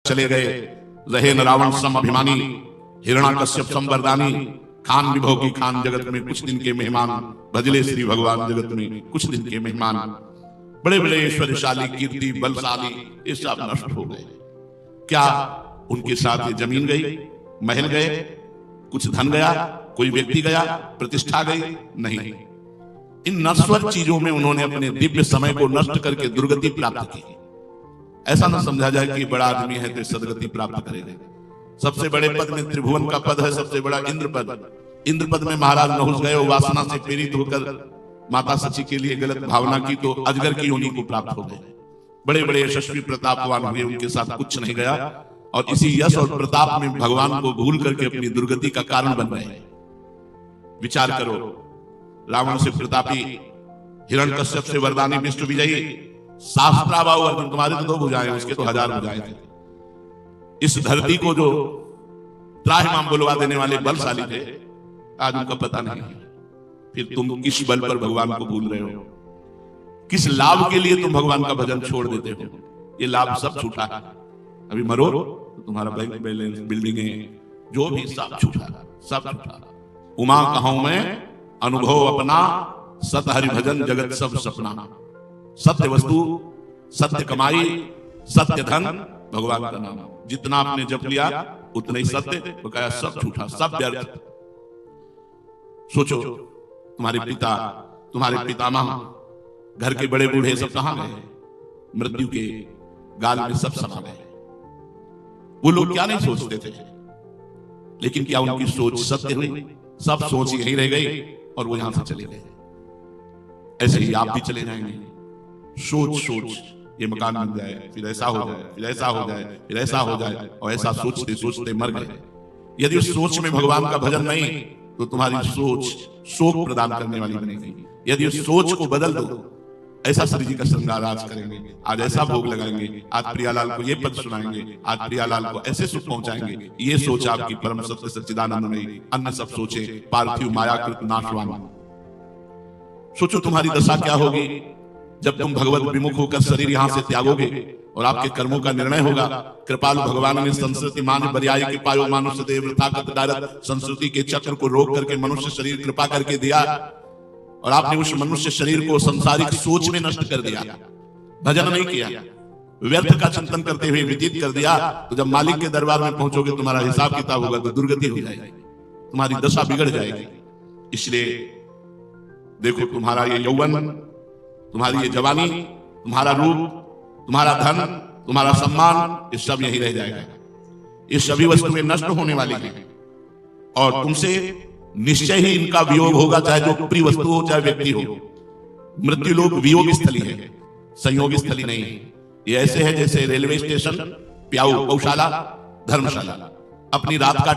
चले गए, रहे न रावण सम अभिमानी, हिरणाकश्यप संवरदानी, खान विभव की खान जगत में कुछ दिन के मेहमान, भजले श्री भगवान जगत में कुछ दिन के मेहमान। बड़े बड़े ऐश्वर्यशाली, कीर्ति बलशाली, ये सब नष्ट हो गए। क्या उनके साथ ये जमीन गई, महल गए, कुछ धन गया, कोई व्यक्ति गया, प्रतिष्ठा गई? नहीं। इन नश्वर चीजों में उन्होंने अपने दिव्य समय को नष्ट करके दुर्गति प्राप्त की। ऐसा न समझा जाए कि बड़ा आदमी है तो सदगति प्राप्त करेगा। सबसे बड़े पद में त्रिभुवन का पद है, सबसे बड़ा इंद्र पद। इंद्र पद में महाराज नहुष गए, वासना से प्रेरित होकर माता सची के लिए गलत भावना की तो अजगर की योनि को प्राप्त हो गए। बड़े बड़े यशस्वी प्रतापवान हुए, उनके साथ कुछ नहीं गया और इसी यश और प्रताप में भगवान को भूल करके अपनी दुर्गति का कारण बन गए। विचार करो, रावण से प्रतापी, हिरण्यकश्यप से वरदानी, विष्णु विजयी, शास्त्राबाहु अर्जुन, तुम्हारे तो 2 भुजाएं, उसके तो 1000 भुजाएं थे। इस धरती को जो त्राहिमाम बुलवा देने वाले बलशाली थे, आज उनका पता नहीं। फिर तुम किस बल पर भगवान को भूल रहे हो? किस लाभ के लिए तुम भगवान का भजन छोड़ देते हो? ये लाभ सब छूटा है। अभी मरो तो तुम्हारा बैंक बैलेंस, बिल्डिंगे, जो भी सब छूटा, सब छूटा। उमा कहूं मैं अनुभव अपना, सत हरि भजन जगत सब सपना। सत्य वस्तु, सत्य कमाई, सत्य धन, भगवान का नाम। जितना आपने जप लिया उतना ही सत्य, तो कहा सब झूठा, सब व्यर्थ। सोचो, तुम्हारे पिता, तुम्हारे पितामह, घर के बड़े बूढ़े सब कहां गए? मृत्यु के गाल में सब समा गए। वो लोग क्या नहीं सोचते थे, लेकिन क्या उनकी सोच सत्य हुई? सब सोच यहीं रह गई और वो यहां से चले गए। ऐसे ही आप भी चले जाएंगे। सोच सोच ये मकान बन जाए, फिर ऐसा हो जाए, फिर ऐसा हो जाए, फिर ऐसा हो जाए, और ऐसा सोचते सोचते मर गए। यदि उस सोच में भगवान का भजन नहीं तो तुम्हारी सोच शोक प्रदान करने वाली बनेगी। यदि उस सोच को बदल दो, ऐसा श्री जी का श्रृंगार आज करेंगे, आज ऐसा भोग लगाएंगे, आज प्रियालाल को ये पद सुनाएंगे, आज प्रियालाल को ऐसे सुख पहुंचाएंगे। ये सोच आपकी परम सत्य सच्चिदानंद में, अन्य सब सोचे पार्थिव मायाकृत नाशवान। सोचो तुम्हारी दशा क्या होगी जब तुम भगवत विमुख होकर शरीर यहां से त्यागोगे और आपके कर्मों का निर्णय होगा। कृपालु भगवान ने संस्कृति मान बरियाई के पायो मानुष देव ताकत डारत, संस्कृति के चक्र को रोक करके मनुष्य शरीर कृपा करके दिया और आपने उस मनुष्य शरीर को संसारिक सोच में नष्ट कर दिया। भजन नहीं किया, व्यर्थ का चिंतन करते हुए व्यतीत कर दिया। तो जब मालिक के दरबार में पहुंचोगे, तुम्हारा हिसाब किताब होगा तो दुर्गति हो जाएगी, तुम्हारी दशा बिगड़ जाएगी। इसलिए देखो, तुम्हारा ये यौवन, तुम्हारी ये जवानी, तुम्हारा रूप, तुम्हारा धन, तुम्हारा सम्मान, ये सब यहीं रह जाएगा। ये सभी वस्तुएं नष्ट होने वाली हैं और तुमसे निश्चय ही इनका वियोग होगा, चाहे जो प्रिय वस्तु हो, चाहे व्यक्ति हो। मृत्यु लोक वियोग स्थली है, संयोग स्थली नहीं है। ये ऐसे है जैसे रेलवे स्टेशन, प्याऊ, गौशाला, धर्मशाला। अपनी रात का